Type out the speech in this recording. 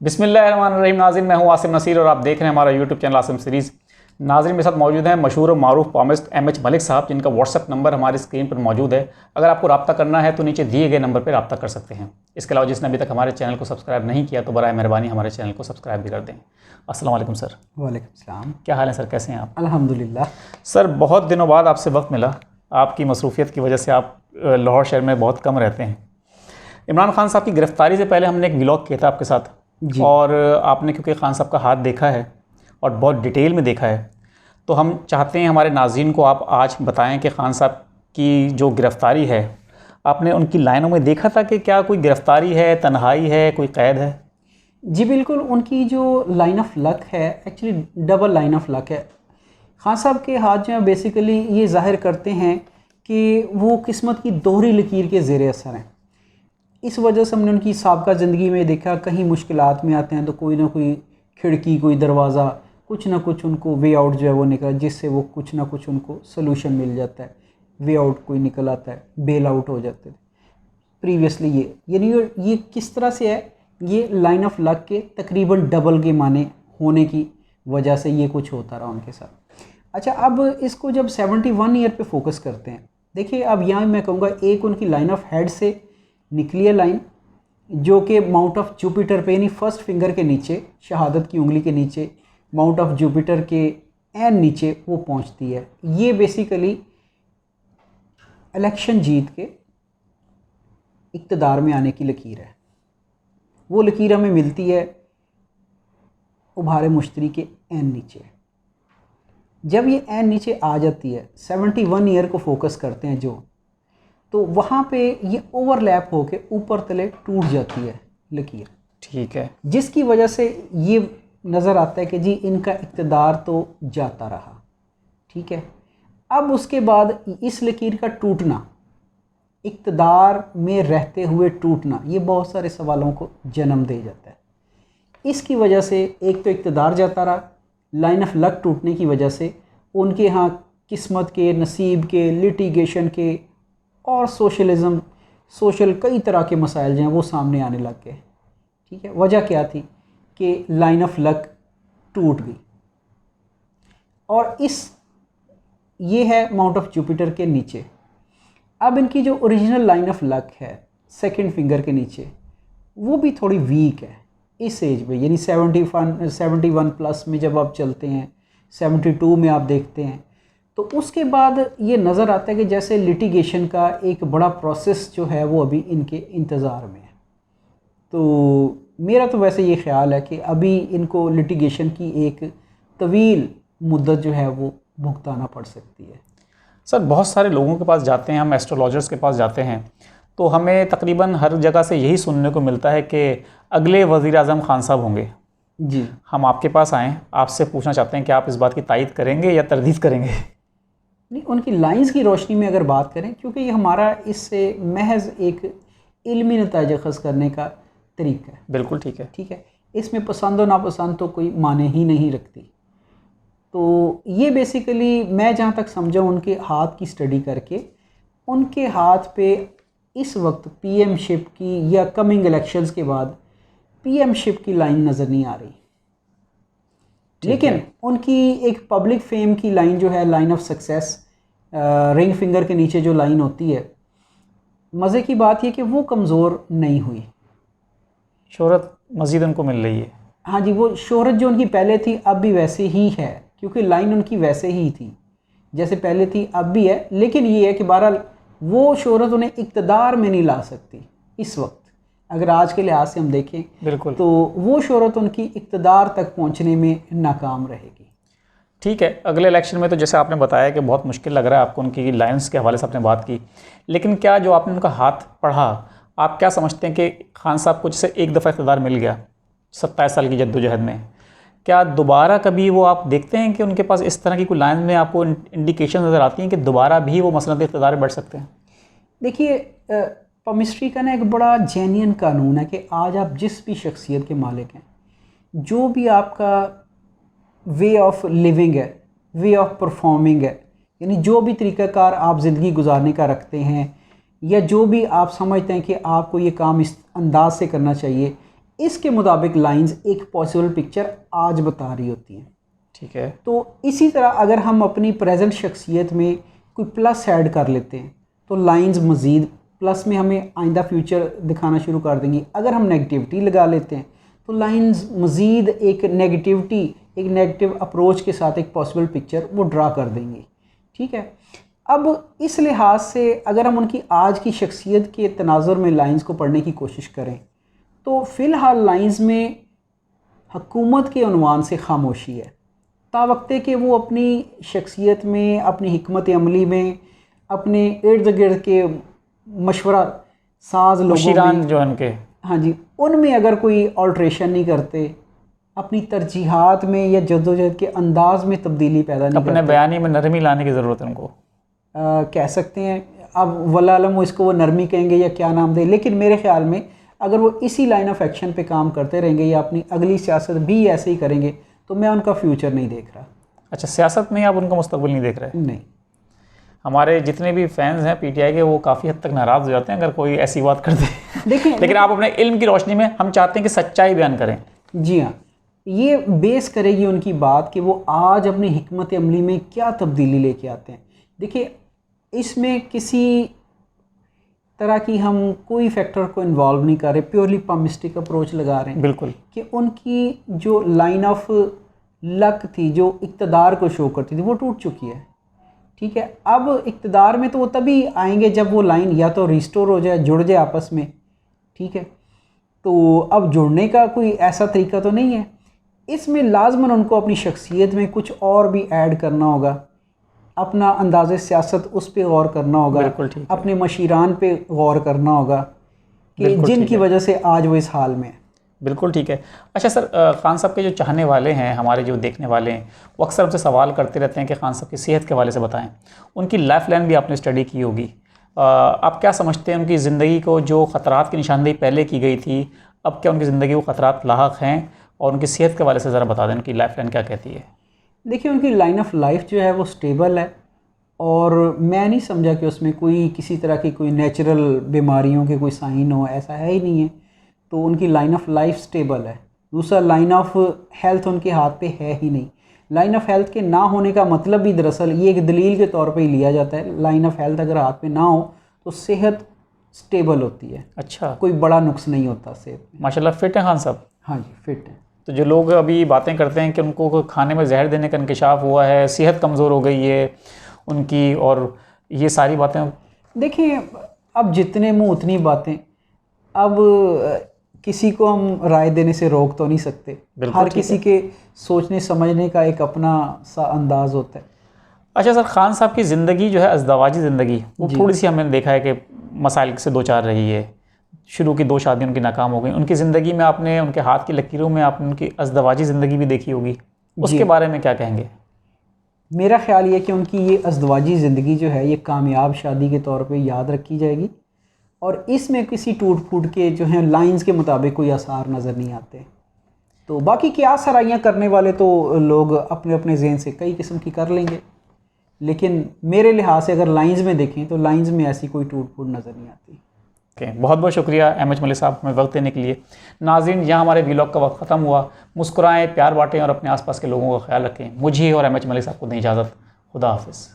बिस्मिल्लाहिर्रहमानिर्रहीम। नाज़रीन, मैं हूं आसिम नसीर और आप देख रहे हैं हमारा यूट्यूब चैनल आसिम सीरीज़। नाज़रीन, मेरे साथ मौजूद हैं मशहूर और मारूफ पॉमिस्ट एमएच मलिक साहब, जिनका व्हाट्सएप नंबर हमारी स्क्रीन पर मौजूद है। अगर आपको रब्ता करना है तो नीचे दिए गए नंबर पर रब्ता कर सकते हैं। इसके अलावा जिसने अभी तक हमारे चैनल को सब्सक्राइब नहीं किया तो बराए मेहरबानी हमारे चैनल को सब्सक्राइब भी कर दें। अस्सलाम वालेकुम सर। वालेकुम सलाम। क्या हाल है सर, कैसे हैं आप? अल्हम्दुलिल्लाह। सर, बहुत दिनों बाद आपसे वक्त मिला। आपकी मसरूफियत की वजह से आप लाहौर शहर में बहुत कम रहते हैं। इमरान खान साहब की गिरफ़्तारी से पहले हमने एक व्लॉग किया था आपके साथ, और आपने क्योंकि खान साहब का हाथ देखा है और बहुत डिटेल में देखा है, तो हम चाहते हैं हमारे नाज़रीन को आप आज बताएं कि खान साहब की जो गिरफ़्तारी है, आपने उनकी लाइनों में देखा था कि क्या कोई गिरफ़्तारी है, तन्हाई है, कोई क़ैद है? जी बिल्कुल, उनकी जो लाइन ऑफ लक है actually double line of luck है। खान साहब के हाथ जो है बेसिकली ये ज़ाहिर करते हैं कि वो किस्मत की दोहरी लकीर के ज़ेर असर हैं। इस वजह से हमने उनकी साबिक़ा ज़िंदगी में देखा, कहीं मुश्किलात में आते हैं तो कोई ना कोई खिड़की, कोई दरवाज़ा, कुछ ना कुछ उनको वे आउट जो है वो निकला, जिससे वो कुछ ना कुछ उनको सोल्यूशन मिल जाता है, वे आउट कोई निकल आता है, बेल आउट हो जाते थे प्रीवियसली। यानी ये किस तरह से है, ये लाइन ऑफ लक के तकरीबन डबल के माने होने की वजह से ये कुछ होता रहा उनके साथ। अच्छा, अब इसको जब 71 ईयर पे फोकस करते हैं, देखिए अब यहाँ मैं कहूँगा एक उनकी लाइन ऑफ हेड से निकली है लाइन, जो कि माउंट ऑफ जुपिटर पे यानी फर्स्ट फिंगर के नीचे, शहादत की उंगली के नीचे, माउंट ऑफ जुपिटर के एन नीचे वो पहुँचती है। ये बेसिकली इलेक्शन जीत के इक़्तिदार में आने की लकीर है। वो लकीर हमें मिलती है उभारे मुश्तरी के एन नीचे। जब ये एन नीचे आ जाती है, 71 ईयर को फोकस करते हैं जो, तो वहाँ पे ये ओवरलैप होके ऊपर तले टूट जाती है लकीर। ठीक है। जिसकी वजह से ये नज़र आता है कि जी इनका इक़्तिदार तो जाता रहा। ठीक है। अब उसके बाद इस लकीर का टूटना, इक़्तिदार में रहते हुए टूटना, ये बहुत सारे सवालों को जन्म दे जाता है। इसकी वजह से एक तो इक़्तिदार जाता रहा, लाइन ऑफ लक टूटने की वजह से उनके यहाँ किस्मत के, नसीब के, लिटिगेशन के और सोशल कई तरह के मसाइल जो हैं वो सामने आने लग गए। ठीक है। वजह क्या थी कि लाइन ऑफ लक टूट गई। और ये है माउंट ऑफ जुपिटर के नीचे। अब इनकी जो ओरिजिनल लाइन ऑफ लक है सेकंड फिंगर के नीचे, वो भी थोड़ी वीक है इस एज में, यानी 71 प्लस में जब आप चलते हैं, 72 में आप देखते हैं, तो उसके बाद ये नज़र आता है कि जैसे लिटिगेशन का एक बड़ा प्रोसेस जो है वो अभी इनके इंतज़ार में है। तो मेरा तो वैसे ये ख्याल है कि अभी इनको लिटिगेशन की एक तवील मुद्दत जो है वो भुगताना पड़ सकती है। सर, बहुत सारे लोगों के पास जाते हैं, हम एस्ट्रोलॉजर्स के पास जाते हैं, तो हमें तकरीबन हर जगह से यही सुनने को मिलता है कि अगले वज़ीर आज़म खान साहब होंगे। जी, हम आपके पास आएँ, आपसे पूछना चाहते हैं कि आप इस बात की तायीद करेंगे या तरदीद करेंगे? नहीं, उनकी लाइंस की रोशनी में अगर बात करें, क्योंकि ये हमारा इससे महज एक इल्मी नतीजा अख़ज़ करने का तरीका है। बिल्कुल ठीक है। ठीक है। इसमें पसंद और नापसंद तो कोई माने ही नहीं रखती। तो ये बेसिकली मैं जहाँ तक समझा उनके हाथ की स्टडी करके, उनके हाथ पे इस वक्त पीएम शिप की या कमिंग इलेक्शंस के बाद पीएम शिप की लाइन नज़र नहीं आ रही। लेकिन उनकी एक पब्लिक फेम की लाइन जो है, line of success, ring finger के नीचे जो लाइन होती है, मज़े की बात यह कि वो कमज़ोर नहीं हुई। शोहरत मज़ीद उनको मिल रही है। हाँ जी, वो शोहरत जो उनकी पहले थी अब भी वैसे ही है, क्योंकि लाइन उनकी वैसे ही थी जैसे पहले थी, अब भी है। लेकिन ये है कि बहरहाल वो शोहरत उन्हें इक़्तिदार में नहीं ला सकती इस वक्त। अगर आज के लिहाज से हम देखें, बिल्कुल, तो वो शोहरत उनकी इक़्तिदार तक पहुंचने में नाकाम रहेगी। ठीक है। अगले इलेक्शन में तो जैसे आपने बताया कि बहुत मुश्किल लग रहा है आपको, उनकी लाइन्स के हवाले से आपने बात की, लेकिन क्या जो आपने उनका हाथ पढ़ा, आप क्या समझते हैं कि खान साहब को जैसे एक दफ़ा इक़्तिदार मिल गया 27 साल की जद्दोजहद में, क्या दोबारा कभी वो आप देखते हैं कि उनके पास इस तरह की कोई लाइन में आपको इंडिकेशन नज़र आती हैं कि दोबारा भी वो मसनद इक़्तिदार बढ़ सकते हैं? देखिए, पमिस्ट्री का ना एक बड़ा जेन्युइन कानून है कि आज आप जिस भी शख्सियत के मालिक हैं, जो भी आपका वे ऑफ लिविंग है, वे ऑफ परफॉर्मिंग है, यानी जो भी तरीक़ाकार आप ज़िंदगी गुजारने का रखते हैं, या जो भी आप समझते हैं कि आपको ये काम इस अंदाज से करना चाहिए, इसके मुताबिक लाइंस एक पॉसिबल पिक्चर आज बता रही होती हैं। ठीक है। तो इसी तरह अगर हम अपनी प्रेजेंट शख्सियत में कोई प्लस ऐड कर लेते हैं तो लाइंस मज़ीद प्लस में हमें आइंदा फ्यूचर दिखाना शुरू कर देंगी। अगर हम नेगेटिविटी लगा लेते हैं तो लाइंस मज़ीद एक नेगेटिव अप्रोच के साथ एक पॉसिबल पिक्चर वो ड्रा कर देंगी। ठीक है। अब इस लिहाज से अगर हम उनकी आज की शख्सियत के तनाजुर में लाइंस को पढ़ने की कोशिश करें तो फ़िलहाल लाइंस में हुकूमत के उन्वान से खामोशी है, तावक्ते कि वो अपनी शख्सियत में, अपनी हिकमत अमली में, अपने इर्द गिर्द के मशवरा साज लोगों में, जो उनके, हाँ जी, उनमें अगर कोई ऑल्ट्रेशन नहीं करते, अपनी तरजीहात में या जद्दोजहद के अंदाज में तब्दीली पैदा नहीं करते, अपने बयानी में नरमी लाने की ज़रूरत है उनको, कह सकते हैं। अब वल्लाह आलम वो इसको वो नरमी कहेंगे या क्या नाम दे, लेकिन मेरे ख्याल में अगर वो इसी लाइन ऑफ एक्शन पे काम करते रहेंगे या अपनी अगली सियासत भी ऐसे ही करेंगे तो मैं उनका फ्यूचर नहीं देख रहा। अच्छा, सियासत में आप उनका मुस्तकबिल नहीं देख रहे? नहीं। हमारे जितने भी फैंस हैं पीटीआई के वो काफ़ी हद तक नाराज़ हो जाते हैं अगर कोई ऐसी बात कर दे। देखिए लेकिन आप अपने इल्म की रोशनी में हम चाहते हैं कि सच्चाई बयान करें। जी हाँ, ये बेस करेगी उनकी बात कि वो आज अपनी हिकमत अमली में क्या तब्दीली लेके आते हैं। देखिए, इसमें किसी तरह की हम कोई फैक्टर को इन्वॉल्व नहीं कर रहे, प्योरली पमिस्टिक अप्रोच लगा रहे हैं। बिल्कुल। कि उनकी जो लाइन ऑफ लक थी, जो इक़्तिदार को शो करती थी, वो टूट चुकी है। ठीक है। अब इक़्तिदार में तो वो तभी आएंगे जब वो लाइन या तो रिस्टोर हो जाए, जुड़ जाए आपस में। ठीक है। तो अब जुड़ने का कोई ऐसा तरीका तो नहीं है, इसमें लाजमन उनको अपनी शख्सियत में कुछ और भी ऐड करना होगा, अपना अंदाज़े सियासत उस पर गौर करना होगा, अपने मशीरान पे गौर करना होगा कि जिनकी वजह से आज वो इस हाल में है। बिल्कुल ठीक है। अच्छा सर, खान साहब के जो चाहने वाले हैं, हमारे जो देखने वाले हैं, वो अक्सर हमसे सवाल करते रहते हैं कि खान साहब की सेहत के हवाले से बताएं। उनकी लाइफ लाइन भी आपने स्टडी की होगी, आप क्या समझते हैं उनकी ज़िंदगी को जो ख़तरात की निशानदेही पहले की गई थी, अब क्या उनकी ज़िंदगी को ख़तरात लाहक हैं? और उनकी सेहत के हवाले से ज़रा बता दें, उनकी लाइफ लाइन क्या कहती है? देखिए, उनकी लाइन ऑफ लाइफ जो है वो स्टेबल है और मैं नहीं समझा कि उसमें कोई किसी तरह की कोई नेचुरल बीमारियों के कोई साइन हो, ऐसा है ही नहीं है। तो उनकी लाइन ऑफ लाइफ स्टेबल है। दूसरा, लाइन ऑफ हेल्थ उनके हाथ पे है ही नहीं। लाइन ऑफ हेल्थ के ना होने का मतलब भी दरअसल ये एक दलील के तौर पे ही लिया जाता है। लाइन ऑफ हेल्थ अगर हाथ पे ना हो तो सेहत स्टेबल होती है। अच्छा, कोई बड़ा नुक्स नहीं होता सेहत में। माशाल्लाह फिट है खान साहब? हाँ जी, फिट है। तो जो लोग अभी बातें करते हैं कि उनको खाने में जहर देने का इंकशाफ हुआ है, सेहत कमज़ोर हो गई है उनकी, और ये सारी बातें, देखिए अब जितने मुँह उतनी बातें। अब किसी को हम राय देने से रोक तो नहीं सकते, हर किसी के सोचने समझने का एक अपना सा अंदाज़ होता है। अच्छा सर, खान साहब की ज़िंदगी जो है अज़दवाजी ज़िंदगी, वो थोड़ी सी हमने देखा है कि मसाइल से दो चार रही है। शुरू की 2 शादियाँ उनकी नाकाम हो गई। उनकी ज़िंदगी में आपने, उनके हाथ की लकीरों में आपने उनकी अज़दवाजी ज़िंदगी भी देखी होगी, उसके बारे में क्या कहेंगे? मेरा ख्याल ये कि उनकी ये अज़दवाजी ज़िंदगी जो है ये कामयाब शादी के तौर पे याद रखी जाएगी और इसमें किसी टूट फूट के जो हैं लाइंस के मुताबिक कोई आसार नज़र नहीं आते। तो बाकी क्या सराइयाँ करने वाले तो लोग अपने अपने ज़हन से कई किस्म की कर लेंगे, लेकिन मेरे लिहाज से अगर लाइंस में देखें तो लाइंस में ऐसी कोई टूट फूट नज़र नहीं आती। बहुत बहुत शुक्रिया एमएच मलिक साहब हमें वक्त देने के लिए। नाज़रीन, यहाँ हमारे व्लॉग का वक्त ख़त्म हुआ। मुस्कुराएं, प्यार बांटें और अपने आसपास के लोगों का ख्याल रखें। मुझे और एमएच मलिक साहब को दें इजाज़त। खुदा हाफिज़।